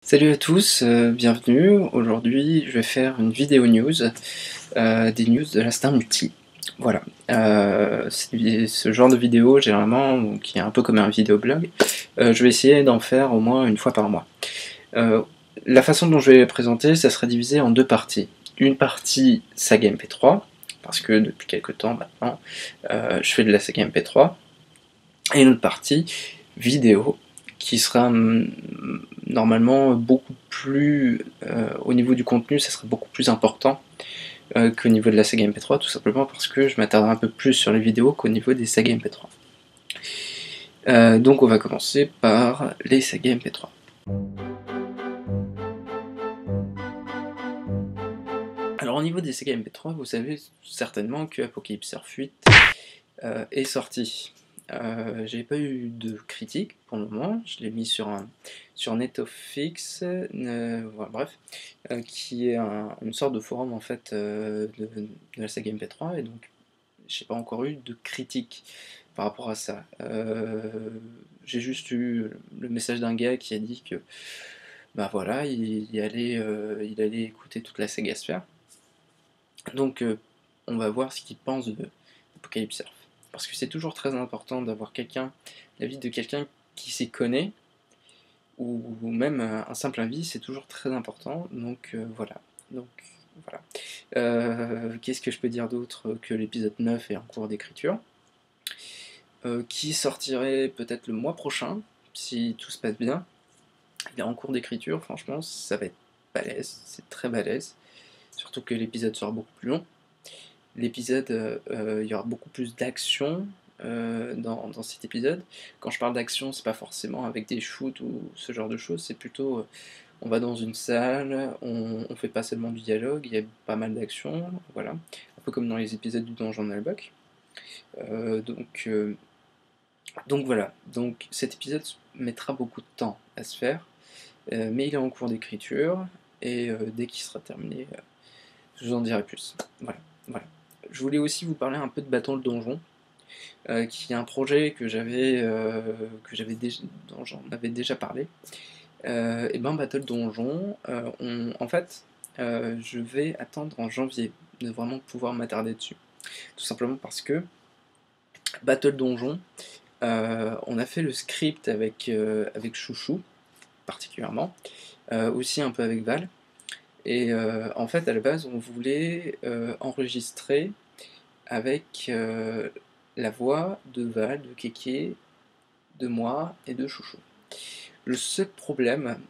Salut à tous, bienvenue. Aujourd'hui, je vais faire une vidéo news, des news de la Star Multi. Voilà. Ce genre de vidéo, généralement, qui est un peu comme un vidéoblog, je vais essayer d'en faire au moins une fois par mois. La façon dont je vais les présenter, ça sera divisé en deux parties. Une partie saga MP3, parce que depuis quelques temps maintenant, je fais de la saga MP3, et une autre partie vidéo, qui sera normalement beaucoup plus, au niveau du contenu, ça sera beaucoup plus important qu'au niveau de la saga MP3, tout simplement parce que je m'attarderai un peu plus sur les vidéos qu'au niveau des sagas MP3. Donc on va commencer par les sagas MP3. Alors au niveau des sagas MP3, vous savez certainement que Apocalypse Earth 8 est sorti. J'ai pas eu de critique pour le moment, je l'ai mis sur NetOfX, bref, qui est une sorte de forum en fait de la saga MP3, et donc j'ai pas encore eu de critique par rapport à ça. J'ai juste eu le message d'un gars qui a dit que bah voilà, il allait écouter toute la saga Sphere. Donc on va voir ce qu'il pense de Apocalypse Earth. Parce que c'est toujours très important d'avoir l'avis de quelqu'un qui s'y connaît, ou même un simple avis, c'est toujours très important. Donc voilà. Qu'est-ce que je peux dire d'autre que l'épisode 9 est en cours d'écriture, qui sortirait peut-être le mois prochain, si tout se passe bien. Il est en cours d'écriture, franchement, ça va être balèze, c'est très balèze. Surtout que l'épisode sera beaucoup plus long. L'épisode, il y aura beaucoup plus d'action dans cet épisode. Quand je parle d'action, c'est pas forcément avec des shoots ou ce genre de choses, c'est plutôt on va dans une salle, on fait pas seulement du dialogue, il y a pas mal d'action, voilà. Un peu comme dans les épisodes du Donjon Nullbuck. Donc voilà, donc cet épisode mettra beaucoup de temps à se faire, mais il est en cours d'écriture, et dès qu'il sera terminé, je vous en dirai plus. Voilà. Je voulais aussi vous parler un peu de Bâton le Donjon, qui est un projet dont j'en avais déjà parlé. Et ben Battle Donjon, en fait, je vais attendre en janvier de vraiment pouvoir m'attarder dessus. Tout simplement parce que Battle Donjon, on a fait le script avec Chouchou, particulièrement, aussi un peu avec Val. Et en fait, à la base, on voulait enregistrer avec la voix de Val, de Kéké, de moi et de Chouchou. Le seul problème,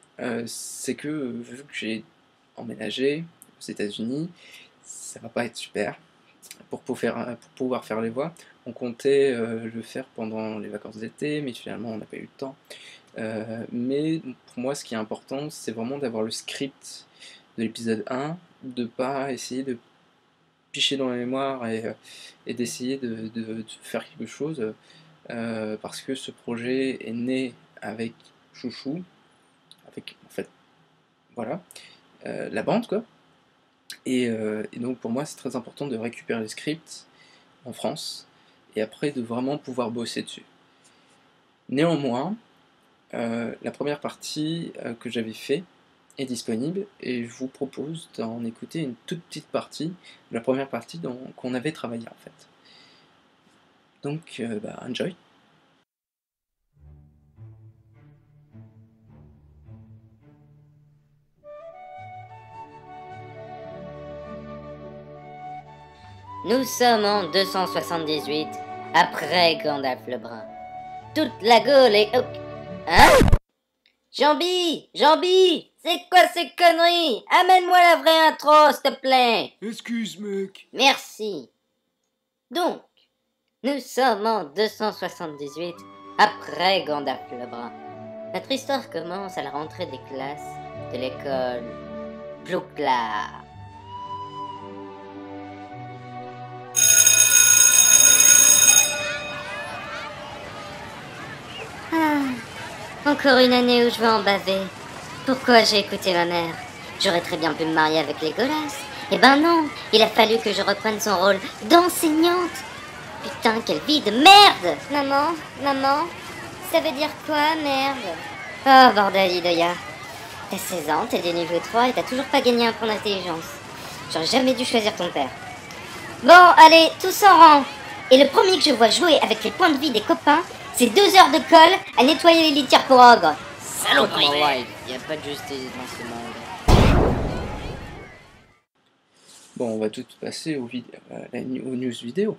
c'est que vu que j'ai emménagé aux États-Unis, ça va pas être super. Pour pouvoir faire les voix, on comptait le faire pendant les vacances d'été, mais finalement on n'a pas eu le temps. Mais pour moi, ce qui est important, c'est vraiment d'avoir le script de l'épisode 1, de pas essayer de picher dans la mémoire et d'essayer de faire quelque chose, parce que ce projet est né avec Chouchou, avec en fait, voilà, la bande quoi. Et donc pour moi, c'est très important de récupérer les scripts en France et après de vraiment pouvoir bosser dessus. Néanmoins, la première partie que j'avais fait est disponible, et je vous propose d'en écouter une toute petite partie, la première partie qu'on avait travaillé en fait. Donc, enjoy. Nous sommes en 278, après Gandalf le Brun. Toute la Gaule est... Hein? Jambi! C'est quoi ces conneries? Amène-moi la vraie intro, s'il te plaît! Excuse, mec. Merci. Donc, nous sommes en 278, après Gandalf le Brun. Notre histoire commence à la rentrée des classes de l'école Plouclard. Encore une année où je vais en baver. Pourquoi j'ai écouté ma mère? J'aurais très bien pu me marier avec Legolas. Eh ben non, il a fallu que je reprenne son rôle d'enseignante. Putain, quelle vie de merde! Maman, ça veut dire quoi, merde? Oh, bordel, Idoya. T'as 16 ans, t'es du niveau 3 et t'as toujours pas gagné un point d'intelligence. J'aurais jamais dû choisir ton père. Bon, allez, tous en rang. Et le premier que je vois jouer avec les points de vie des copains, c'est 2 heures de colle à nettoyer les litières pour ogres. Saloperie. Y a pas de justice dans ce monde. Bon, on va tout passer aux news vidéo.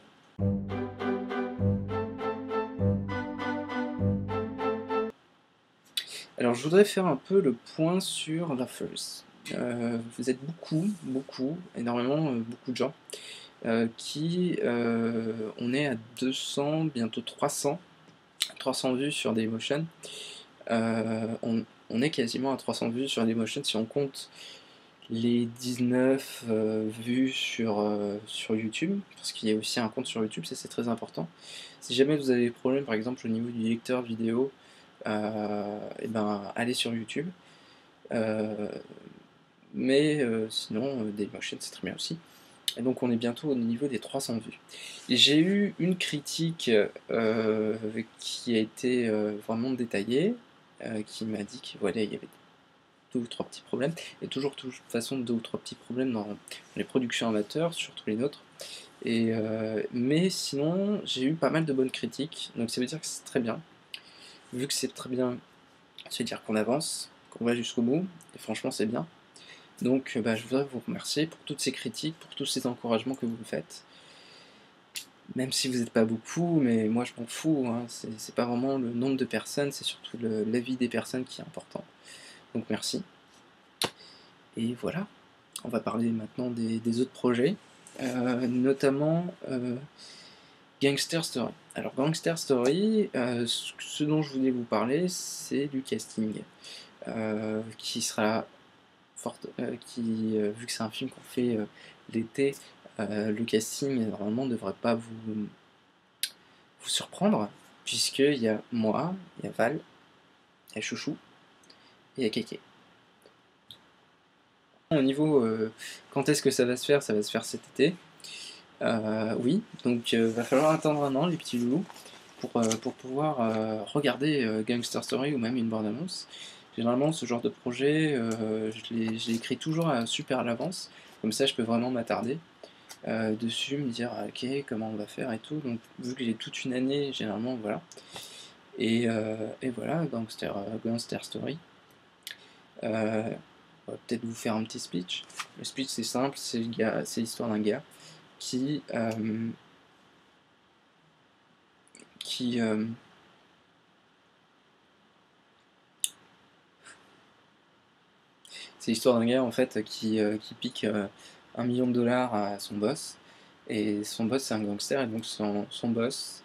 Alors, je voudrais faire un peu le point sur la First. Vous êtes énormément, beaucoup de gens qui, on est à 200, bientôt 300 vues sur Dailymotion. On est quasiment à 300 vues sur Dailymotion si on compte les 19 vues sur YouTube, parce qu'il y a aussi un compte sur YouTube, ça c'est très important. Si jamais vous avez des problèmes par exemple au niveau du lecteur vidéo, et ben allez sur YouTube. Mais sinon Dailymotion c'est très bien aussi. Et donc on est bientôt au niveau des 300 vues. J'ai eu une critique qui a été vraiment détaillée, qui m'a dit qu'il voilà, il y avait 2 ou 3 petits problèmes, et toujours de toute façon 2 ou 3 petits problèmes dans les productions amateurs, surtout les nôtres. Et, mais sinon j'ai eu pas mal de bonnes critiques, donc ça veut dire que c'est très bien. Vu que c'est très bien, ça veut dire qu'on avance, qu'on va jusqu'au bout, et franchement c'est bien. Donc je voudrais vous remercier pour toutes ces critiques, pour tous ces encouragements que vous me faites. Même si vous n'êtes pas beaucoup, mais moi je m'en fous, hein. C'est pas vraiment le nombre de personnes, c'est surtout l'avis des personnes qui est important. Donc merci. Et voilà, on va parler maintenant des autres projets, notamment Gangster Story. Alors Gangster Story, ce dont je voulais vous parler, c'est du casting, qui sera vu que c'est un film qu'on fait l'été, le casting normalement ne devrait pas vous surprendre, puisqu'il y a moi, il y a Val, il y a Chouchou et il y a Kéké. Au niveau quand est-ce que ça va se faire cet été. Oui, donc va falloir attendre un an les petits loulous pour pouvoir regarder Gangster Story ou même une bande-annonce. Généralement ce genre de projet, je l'écris toujours super à l'avance, comme ça je peux vraiment m'attarder dessus, me dire ok comment on va faire et tout, donc vu que j'ai toute une année généralement voilà. Et voilà, Gangster Story. On va peut-être vous faire un petit speech. Le speech c'est simple, c'est l'histoire d'un gars qui c'est l'histoire d'un gars en fait qui pique 1 million de dollars à son boss, et son boss c'est un gangster, et donc son boss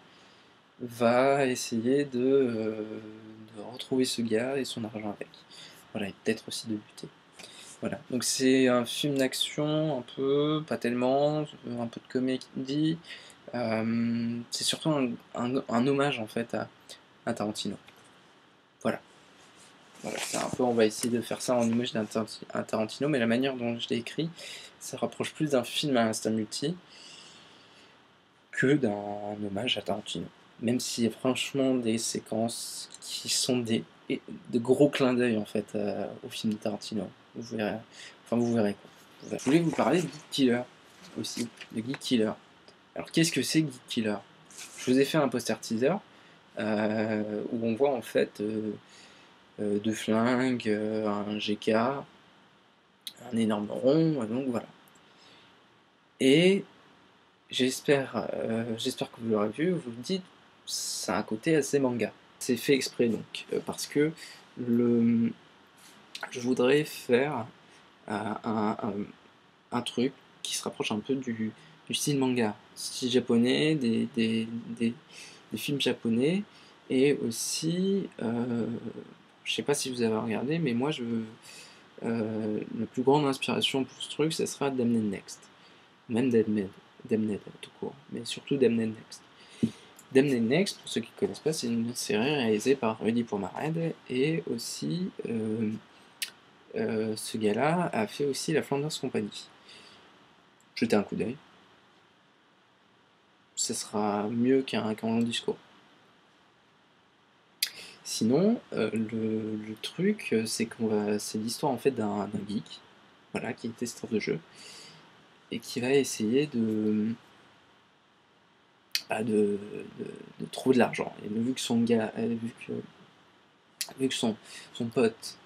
va essayer de retrouver ce gars et son argent avec. Voilà, et peut-être aussi de buter. Voilà, donc c'est un film d'action un peu, pas tellement, un peu de comédie. C'est surtout un hommage en fait à Tarantino. Voilà. Voilà, c'est un peu, on va essayer de faire ça en hommage à Tarantino, mais la manière dont je l'ai écrit, ça rapproche plus d'un film à instant multi que d'un hommage à Tarantino. Même s'il y a franchement des séquences qui sont de gros clins d'œil en fait au film de Tarantino. Vous verrez, vous verrez quoi. Je voulais vous parler de Geek Killer aussi, de Geek Killer. Alors qu'est-ce que c'est Geek Killer? Je vous ai fait un poster teaser où on voit en fait deux flingues, un GK, un énorme rond, donc voilà. Et j'espère que vous l'aurez vu, vous vous dites, c'est un côté assez manga. C'est fait exprès donc, parce que je voudrais faire un truc qui se rapproche un peu du style manga, style japonais, des films japonais, et aussi, je sais pas si vous avez regardé, mais moi la plus grande inspiration pour ce truc, ça sera Damned Next, même Damned tout court, mais surtout Damned Next. Damned Next, pour ceux qui ne connaissent pas, c'est une série réalisée par Rudy Pomared, et aussi ce gars-là a fait aussi la Flanders Company. Jetez un coup d'œil. Ça sera mieux qu'un long discours. Sinon, le truc, c'est l'histoire en fait d'un geek, voilà, qui est testeur de jeu, et qui va essayer bah, de trouver de l'argent. Et vu que vu que son pote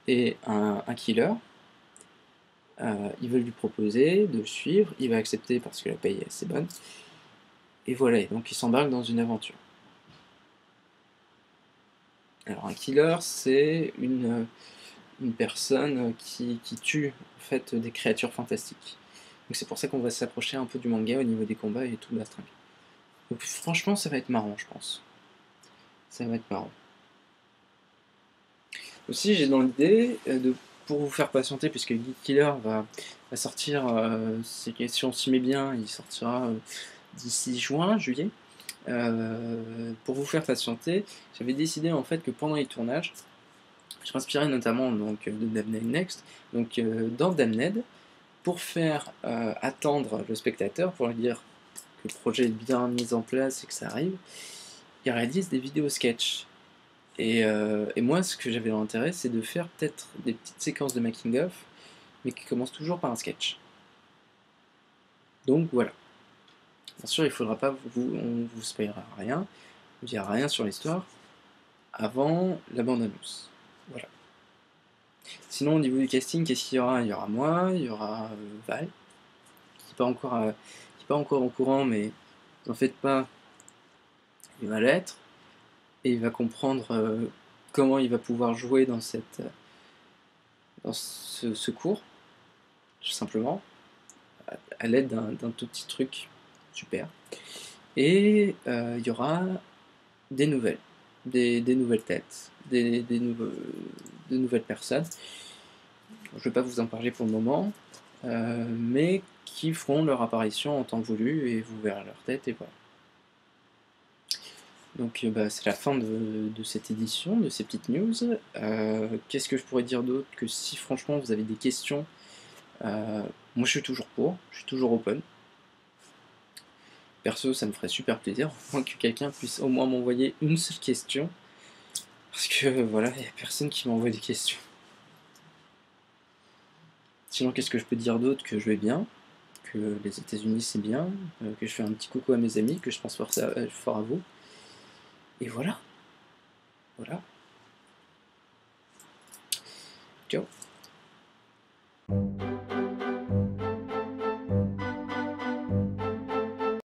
est un killer, il veut lui proposer de le suivre, il va accepter parce que la paye est assez bonne, et voilà, et donc il s'embarque dans une aventure. Alors un killer, c'est une personne qui tue en fait des créatures fantastiques. Donc c'est pour ça qu'on va s'approcher un peu du manga au niveau des combats et tout la string. Donc franchement ça va être marrant je pense. Ça va être marrant. Aussi j'ai dans l'idée pour vous faire patienter, puisque Geek Killer va sortir, si on s'y met bien, il sortira d'ici juin, juillet. Pour vous faire patienter, j'avais décidé en fait que pendant les tournages, je m'inspirais notamment donc, de Damned Next. Donc dans Damned, pour faire attendre le spectateur, pour lui dire que le projet est bien mis en place et que ça arrive, il réalise des vidéos sketch. Et moi, ce que j'avais l'intérêt, c'est de faire peut-être des petites séquences de making-of, mais qui commencent toujours par un sketch. Donc voilà. Bien sûr, il faudra pas on vous spoilera rien, on ne dira rien sur l'histoire avant la bande-annonce. Voilà. Sinon, au niveau du casting, qu'est-ce qu'il y aura? Il y aura moi, il y aura Val, qui n'est pas encore au courant, mais n'en faites pas, il va l'être, et il va comprendre comment il va pouvoir jouer dans ce cours, tout simplement, à l'aide d'un tout petit truc super. Et il y aura des nouvelles, des nouvelles têtes, de nouvelles personnes. Je ne vais pas vous en parler pour le moment, mais qui feront leur apparition en temps voulu, et vous verrez leur tête, et voilà. Donc bah, c'est la fin de cette édition, de ces petites news. Qu'est-ce que je pourrais dire d'autre? Que si franchement vous avez des questions, moi je suis toujours je suis toujours open. Perso, ça me ferait super plaisir, au moins que quelqu'un puisse au moins m'envoyer une seule question. Parce que voilà, il n'y a personne qui m'envoie des questions. Sinon, qu'est-ce que je peux dire d'autre? Que je vais bien, que les États-Unis c'est bien, que je fais un petit coucou à mes amis, que je pense fort à vous. Et voilà. Voilà. Ciao.